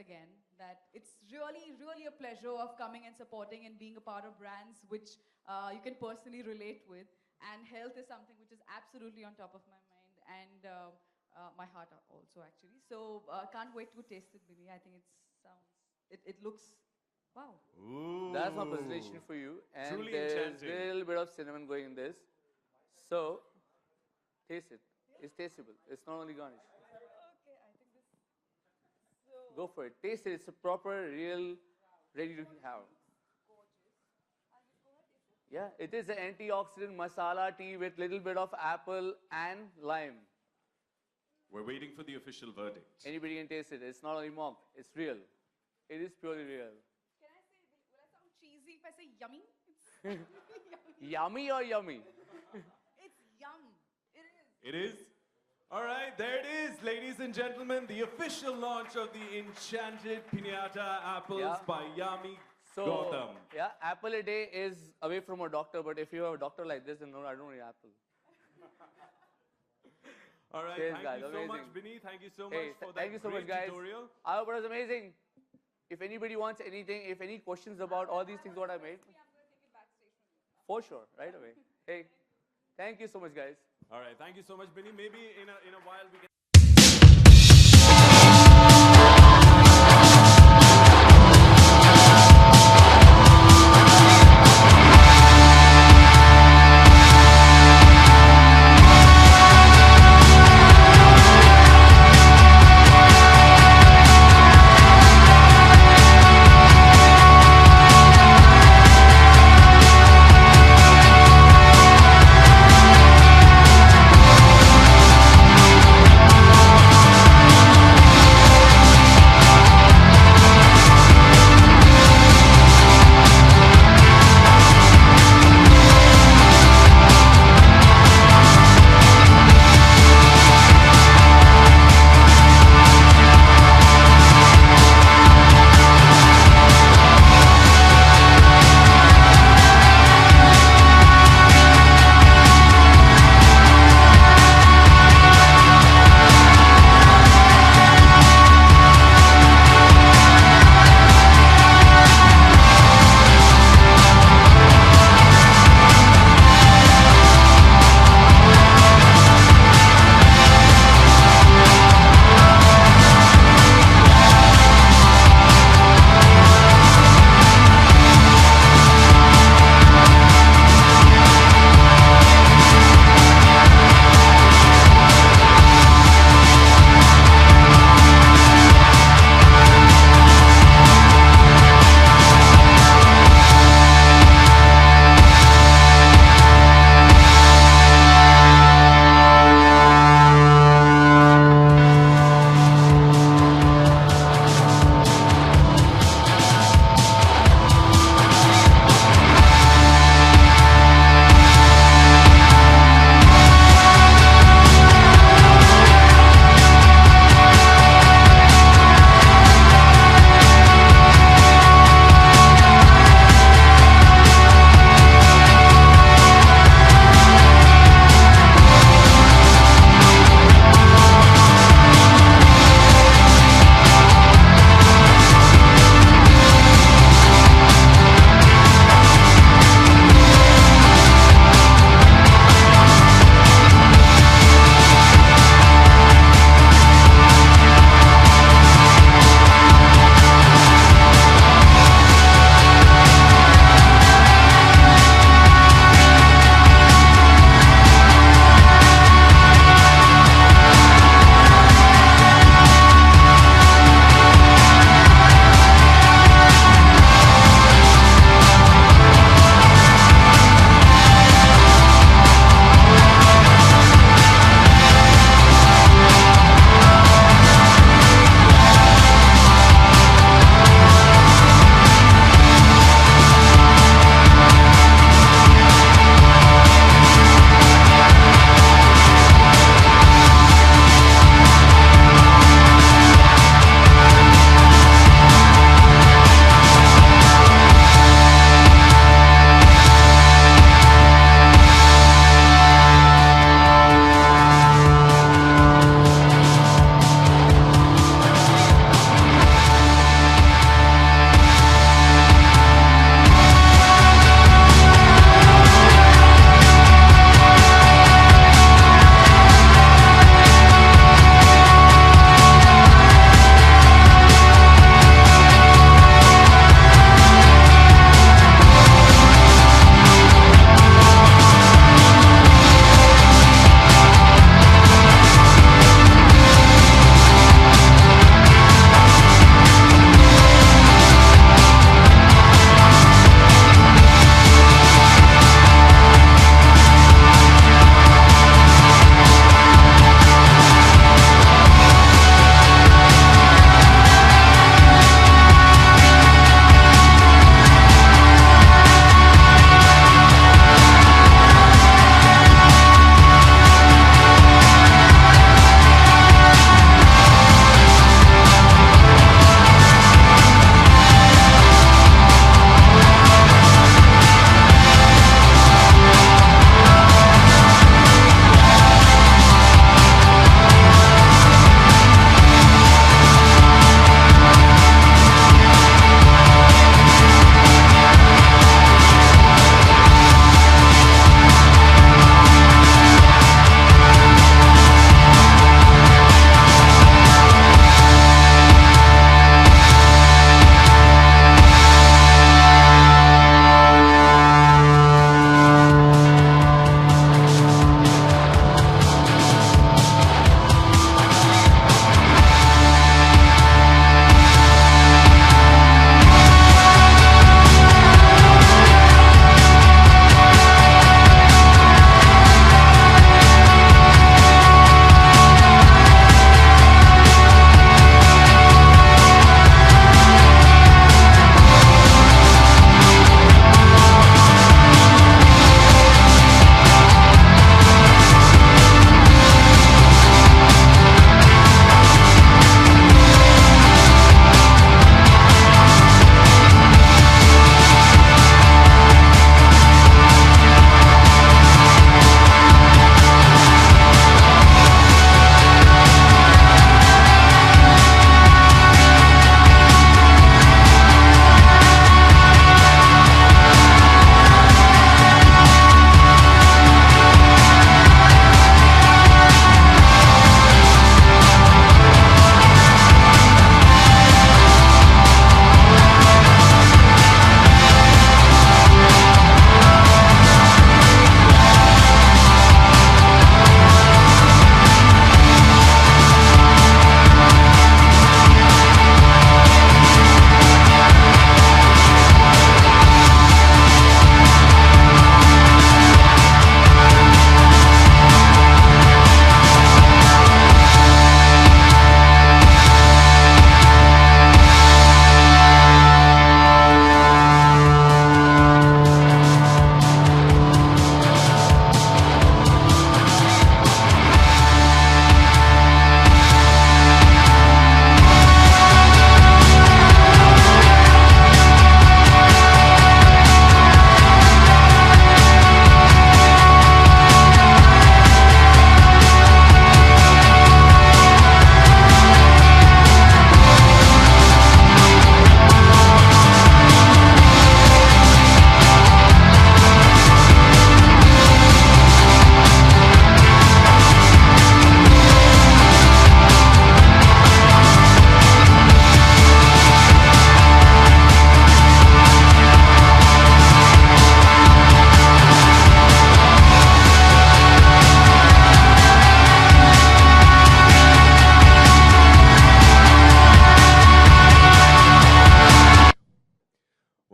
again that it's really, really a pleasure of coming and supporting and being a part of brands which you can personally relate with. And health is something which is absolutely on top of my mind and my heart also actually. So can't wait to taste it, Billy. I think it looks, wow. Ooh. That's my presentation for you. And Truly there's enchanting. a little bit of cinnamon going in this. So, taste it. It's tasteable. It's not only garnish. Okay, I think this. So Go for it. Taste it. It's a proper, real, ready to have. gorgeous. I'll just go ahead and taste it. Yeah, it is an antioxidant masala tea with little bit of apple and lime. We're waiting for the official verdict. Anybody can taste it. It's not only mocked. It's real. It is purely real. Can I say, will I sound cheesy if I say yummy? It's yummy. Yummy or yummy? It's yum. It is. It is? All right, there it is, ladies and gentlemen, the official launch of the Enchanted Pinata apples Yeah. by Yami So, Gautam. yeah, apple a day is away from a doctor, but if you have a doctor like this, then no, I don't need apple. All right, Cheers, thank guys, you so much, amazing. Binny. Thank you so much Hey, for that thank you so great much, guys. tutorial. I hope it was amazing. If anybody wants anything, if any questions about all these things what I made, I'm going to take it backstage from you. for sure, right away. Hey, thank you so much, guys. All right, thank you so much, Binny. Maybe in a while we can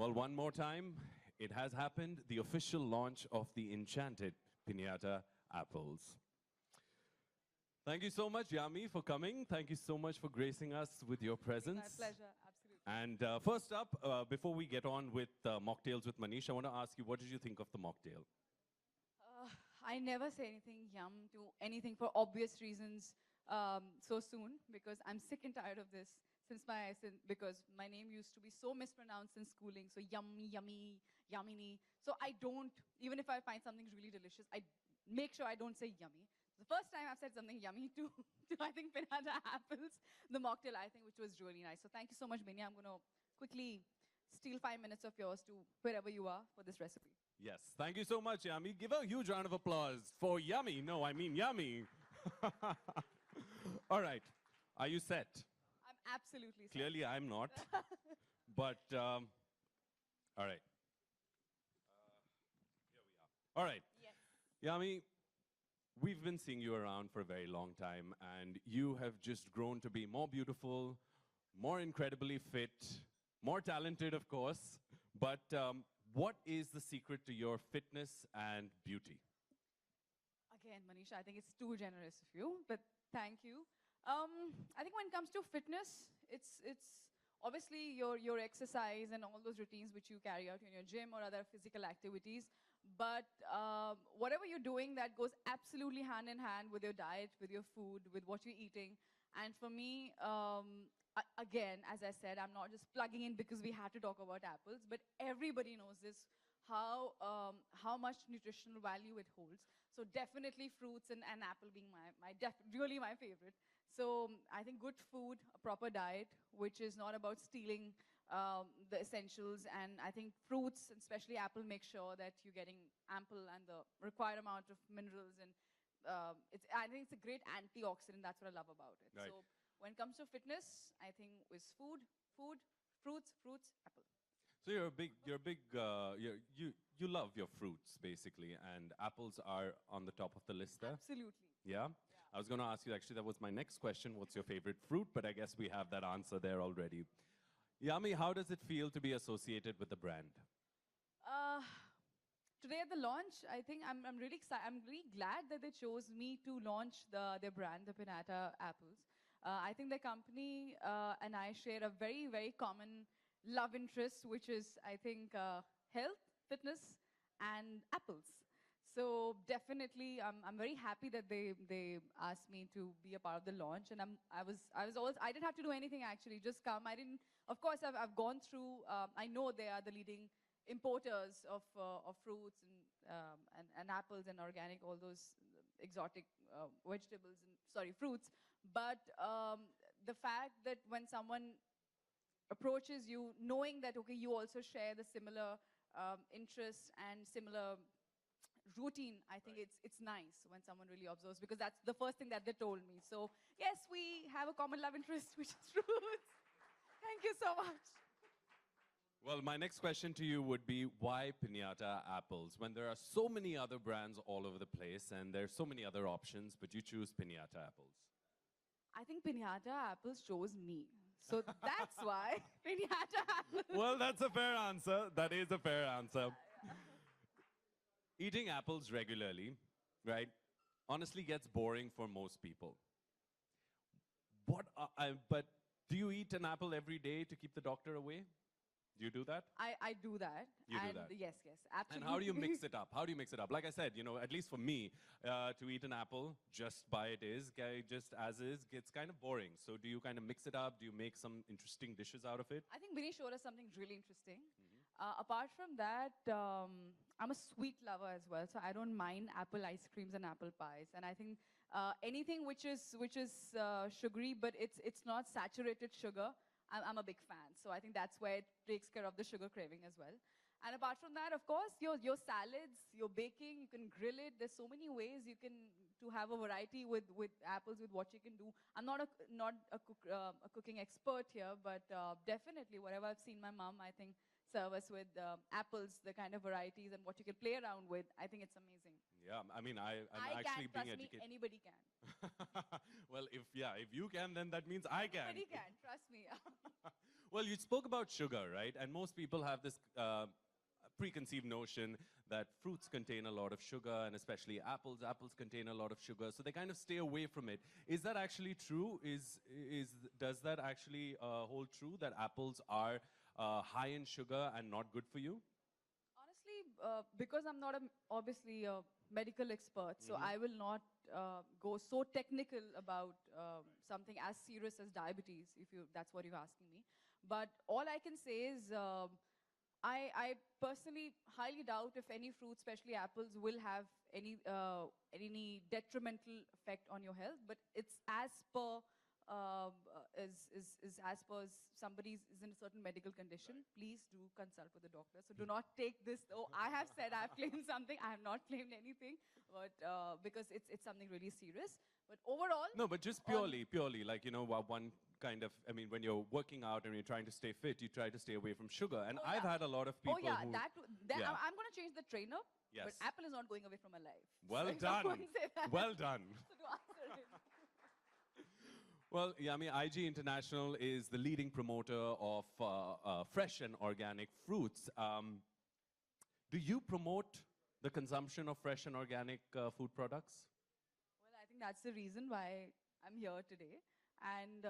Well, one more time, it has happened, the official launch of the enchanted Pinata apples. Thank you so much, Yami, for coming. Thank you so much for gracing us with your presence. My pleasure, absolutely. And first up, before we get on with mocktails with Manish, I want to ask you, what did you think of the mocktail? I never say anything yum to anything for obvious reasons so soon because I'm sick and tired of this because my name used to be so mispronounced in schooling. So yummy, yummy, yamini. So I don't, even if I find something really delicious, I make sure I don't say yummy. The first time I've said something yummy to I think Pinata apples, the mocktail I think, which was really nice. So thank you so much, Bini. I'm going to quickly steal 5 minutes of yours to wherever you are for this recipe. Yes, thank you so much, Yami. Give a huge round of applause for Yami. No, I mean Yami. All right, are you set? I'm absolutely set. Clearly, I'm not. But, all right. Here we are. All right. Yes. Yami, we've been seeing you around for a very long time, and you have just grown to be more beautiful, more incredibly fit, more talented, of course. But what is the secret to your fitness and beauty? Again, Manisha, I think it's too generous of you, but thank you. I think when it comes to fitness, it's obviously your exercise and all those routines which you carry out in your gym or other physical activities. But whatever you're doing, that goes absolutely hand in hand with your diet, with your food, with what you're eating. And for me, again, as I said, I'm not just plugging in because we had to talk about apples, but everybody knows this, how much nutritional value it holds. So definitely fruits and apple being really my favorite. So I think good food, a proper diet, which is not about stealing the essentials. And I think fruits, especially apple, make sure that you're getting ample and the required amount of minerals. And I think it's a great antioxidant. That's what I love about it. Right. So when it comes to fitness, I think it's food, fruits, apple. So you love your fruits, basically, and apples are on the top of the list there? Absolutely. Yeah? I was going to ask you, actually, that was my next question. What's your favorite fruit? But I guess we have that answer there already. Yami, how does it feel to be associated with the brand? Today at the launch, I think I'm really excited. I'm really glad that they chose me to launch their brand, the Pinata apples. I think the company and I share a very, very common love interest, which is, I think, health, fitness, and apples. So definitely, I'm very happy that they asked me to be a part of the launch, and I didn't have to do anything actually, just come. Of course, I've gone through. I know they are the leading importers of fruits and apples and organic, all those exotic vegetables and fruits. But the fact that when someone approaches you, knowing that okay, you also share the similar interests and similar routine, I think it's nice when someone really observes, because that's the first thing that they told me. So yes, we have a common love interest, which is fruits. Thank you so much. Well, my next question to you would be, why Pinata apples? When there are so many other brands all over the place and there's so many other options, but you choose Pinata apples. I think Pinata apples chose me. So that's why Pinata apples. Well, that's a fair answer. That is a fair answer. Eating apples regularly, right, honestly gets boring for most people. But do you eat an apple every day to keep the doctor away? Do you do that? I do that. You do that. Yes, absolutely. And how do you mix it up? How do you mix it up? Like I said, at least for me, to eat an apple just by it is, just as is, gets kind of boring. So do you kind of mix it up? Do you make some interesting dishes out of it? I think Vinny showed us something really interesting. Apart from that, I'm a sweet lover as well, so I don't mind apple ice creams and apple pies. And I think anything which is sugary, but it's not saturated sugar, I'm a big fan. So I think that's where it takes care of the sugar craving as well. And apart from that, of course, your salads, your baking, you can grill it. There's so many ways you can to have a variety with apples, with what you can do. I'm not a cooking expert here, but definitely whatever I've seen my mom, I think, serve us with apples, the kind of varieties and what you can play around with. I think it's amazing. Yeah, I mean, I'm I actually can, being trust me, educated. anybody can. Well, if you can, then that means I can. Anybody can, trust me. Well, you spoke about sugar, right? And most people have this preconceived notion that fruits contain a lot of sugar, and especially apples. Apples contain a lot of sugar, so they kind of stay away from it. Is that actually true? Does that actually hold true that apples are high in sugar and not good for you? Honestly, because I'm not obviously a medical expert, so I will not go so technical about something as serious as diabetes, if that's what you're asking me. But all I can say is I personally highly doubt if any fruit, especially apples, will have any detrimental effect on your health. But it's as per is as per somebody is in a certain medical condition. Please do consult with the doctor. So do not take this. Oh, I have said I've claimed something. I have not claimed anything, but because it's something really serious. But overall, No, but just purely, like, you know, one kind of, I mean, when you're working out and you're trying to stay fit, you try to stay away from sugar. And I've had a lot of people who... Yeah. I'm going to change the trainer. Yes. But Apple is not going away from my life. Well So I done. won't say that. Well done. So to answer it. Well, Yami, IG International is the leading promoter of fresh and organic fruits. Do you promote the consumption of fresh and organic food products? Well, I think that's the reason why I'm here today. And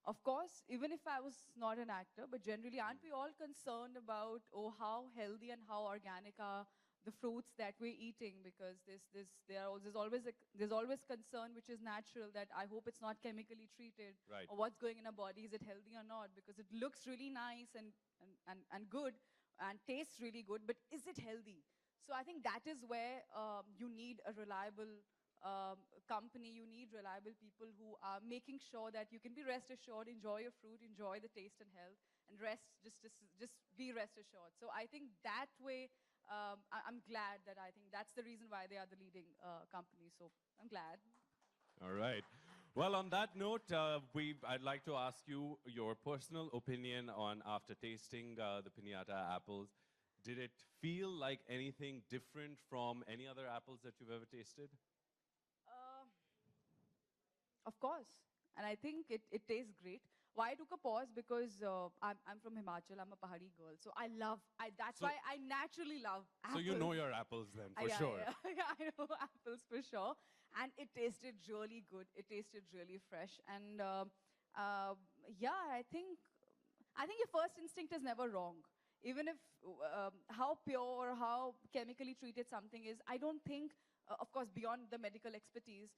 of course, even if I was not an actor, but generally, aren't we all concerned about, oh, how healthy and how organic are the fruits that we're eating? Because there's always concern, which is natural, that I hope it's not chemically treated. Right. Or what's going in our body, is it healthy or not? Because it looks really nice and good and tastes really good, but is it healthy? So I think that is where you need a reliable company, you need reliable people who are making sure that you can be rest assured, enjoy your fruit, enjoy the taste and health, and just be rest assured. So I think that way, I'm glad that I think that's the reason why they are the leading company. So I'm glad. All right. Well, on that note, I'd like to ask you your personal opinion on, after tasting the Pinata apples, did it feel like anything different from any other apples that you've ever tasted? Of course. And I think it tastes great. Why I took a pause? Because I'm from Himachal. I'm a Pahadi girl. So that's why I naturally love apples. So you know your apples then, for Yeah, sure. Yeah, I know apples for sure. And it tasted really good. It tasted really fresh. And yeah, I think your first instinct is never wrong. Even if how pure or how chemically treated something is, I don't think, of course, beyond the medical expertise,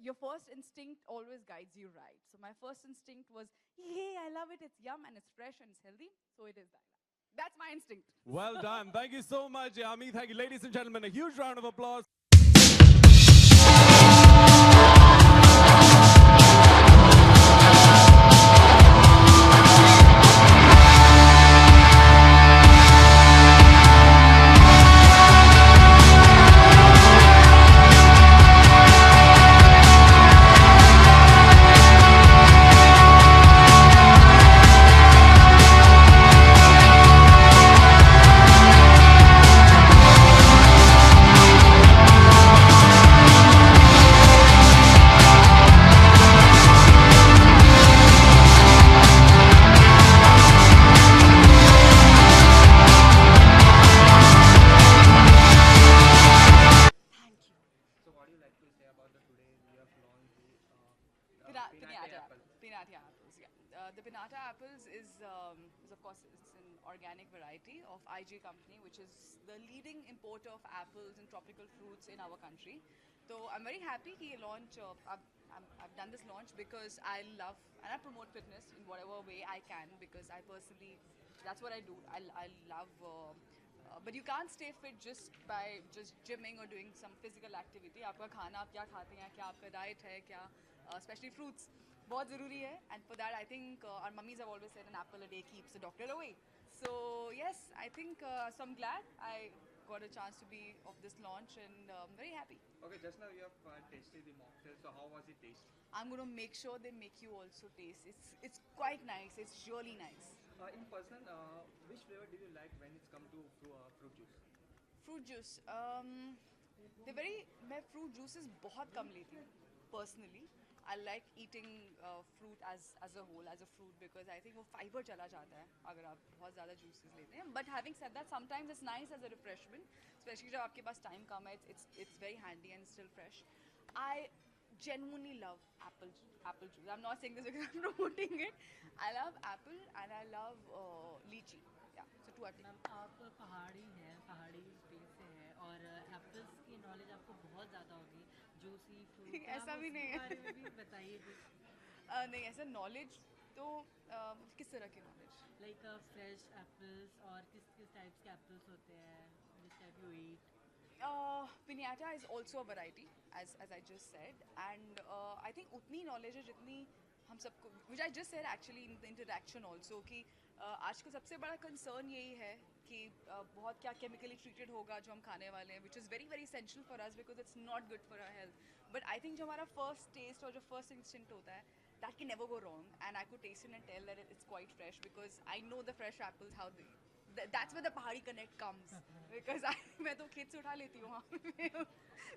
your first instinct always guides you right. So my first instinct was, hey, I love it, it's yum, and it's fresh, and it's healthy, so it is that. That's my instinct. Well done. Thank you so much, Yami. Thank you, ladies and gentlemen. A huge round of applause. Pinata apples, yeah. The Pinata apples is of course, it's an organic variety of IG company, which is the leading importer of apples and tropical fruits in our country. So I'm very happy he launched. I've done this launch because I love and I promote fitness in whatever way I can, because I personally, that's what I do. I love. But you can't stay fit just by just gymming or doing some physical activity. आपका खाना आप क्या खाते हैं, क्या आपका diet है, क्या especially fruits बहुत ज़रूरी है. And for that, I think our mummies have always said an apple a day keeps the doctor away. So yes, I think so. I'm glad I got a chance to be of this launch, and I'm very happy. Okay, just now you have tasted the mocktail. So how was it taste? I'm going to make sure they make you also taste. It's quite nice. It's really nice. In person, which flavor do you like when it's come to fruit juice? Fruit juice. मैं fruit juices बहुत कम लेती हूँ personally. I like eating fruit as a whole, as a fruit, because I think वो fiber चला जाता है अगर आप बहुत ज़्यादा juices लेते हैं. But having said that, sometimes it's nice as a refreshment, especially जब आपके पास time कम है. It's very handy and still fresh. I genuinely love apple juice. I'm not saying this because I'm promoting it. I love apple and I love lychee. Yeah, so two are ma'am आप पहाड़ी हैं, पहाड़ी state से हैं और apples की knowledge आपको बहुत ज़्यादा होगी, जूसी फ्रूट. ऐसा भी नहीं है. बारे में भी बताइए कुछ. नहीं ऐसा नॉलेज तो किस तरह की नॉलेज? लाइक फ्रेश एप्पल्स और किस किस टाइप्स के एप्पल्स होते हैं, जिस type you eat. Pinata is also a variety, as I just said, and I think उतनी knowledge है जितनी हम सबको, which I just said actually in the interaction also, कि आजकल सबसे बड़ा concern यही है कि बहुत क्या chemically treated होगा जो हम खाने वाले हैं, which is very very essential for us because it's not good for our health. But I think जो हमारा first taste और जो first instinct होता है, that can never go wrong, and I could taste it and tell that it's quite fresh because I know the fresh apples how they. That's where the Pahadi connect comes because मैं तो खेत से उठा लेती हूँ वहाँ पे.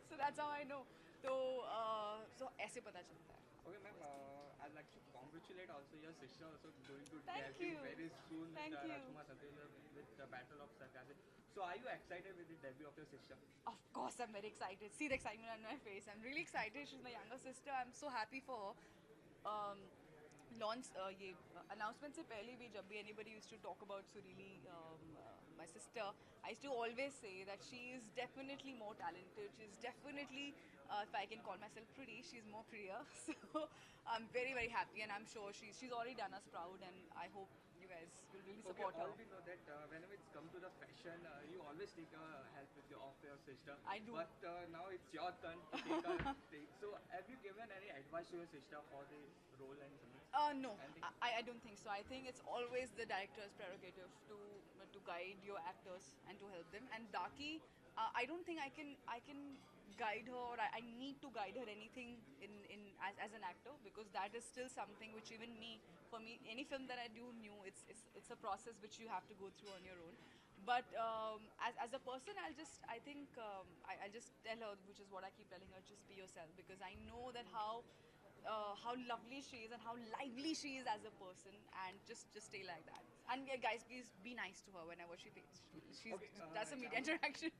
So that's how I know. So ऐसे पता चलता है. Okay, ma'am. I'd like to congratulate also your sister also going to Thank debut you. very soon Thank with you. Rajkumar Satya with the Battle of Sarkazam. So are you excited with the debut of your sister? Of course, I'm very excited. See the excitement on my face. I'm really excited. She's my younger sister. I'm so happy for her. Launch ये announcement से पहले भी जब भी anybody used to talk about Surili, my sister, I used to always say that she is definitely more talented. She's definitely, if I can call myself pretty, she's more prettier. So I'm very very happy, and I'm sure she's already done us proud, and I hope you guys will really support okay, her. all we know that whenever it's come to the fashion, you always take help with of your sister. I do. But now it's your turn to take a take. So have you given any advice to your sister for the role and something? No, I don't think so. I think it's always the director's prerogative to guide your actors and to help them. And Daki, I don't think I can guide her, or I need to guide her anything as an actor, because that is still something which even for me, any film that I do new, it's a process which you have to go through on your own. But as a person, I just tell her, which is what I keep telling her, just be yourself, because I know that how lovely she is and how lively she is as a person, and just stay like that. And yeah, guys, please be nice to her whenever she does a media interaction.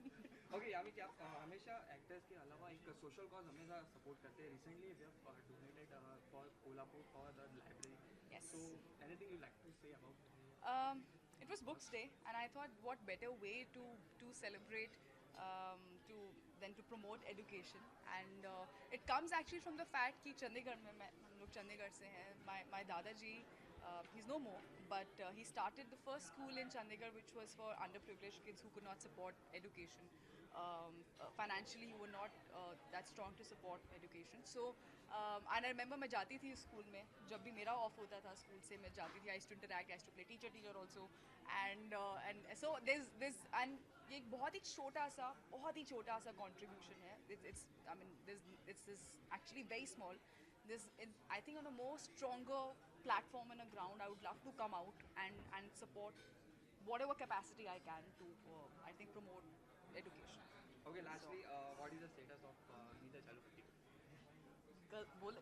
Okay, यामी कि आप हमेशा actors के अलावा एक social cause हमेशा support करते हैं. Recently we have donated for Kolhapur for the library. Yes. So anything you like to say about? It was Books Day, and I thought, what better way to celebrate than to promote education. And it comes actually from the fact कि चंडीगढ़ में हम लोग चंडीगढ़ से हैं. My दादाजी, he's no more, but he started the first school in Chandigarh which was for underprivileged kids who could not support education. Financially, who were not that strong to support education. So, and I remember मैं जाती थी school में, जब भी मेरा of होता था school से मैं जाती थी. I used to interact, I used to play teacher also, and so there's and ये एक बहुत ही छोटा सा contribution है. It's this actually very small. I think on a more stronger platform and a ground, I would love to come out and support whatever capacity I can to I think promote education. Okay, lastly, what is the status of Meeta Chalupati?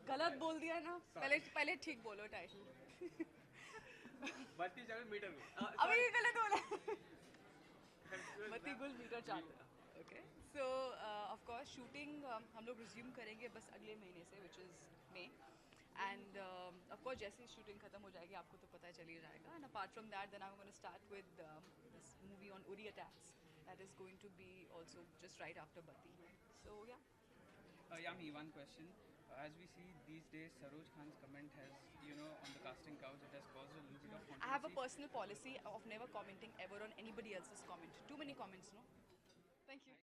गलत बोल दिया ना. पहले ठीक बोलो title. बत्ती चल metre में. अभी भी गलत बोला. बत्ती गुल मीटर चाहते. Okay. So of course shooting हम लोग resume करेंगे बस अगले महीने से, which is May. And of course जैसे ही shooting खत्म हो जाएगी आपको तो पता चल ही जाएगा. And apart from that, then I'm going to start with this movie on Uri attacks that is going to be also just right after Batti. So yeah. Yami, one question. As we see these days, Saroj Khan's comment has, on the casting couch, it has caused a little bit of controversy. I have a personal policy of never commenting ever on anybody else's comment. Too many comments, no? Thank you.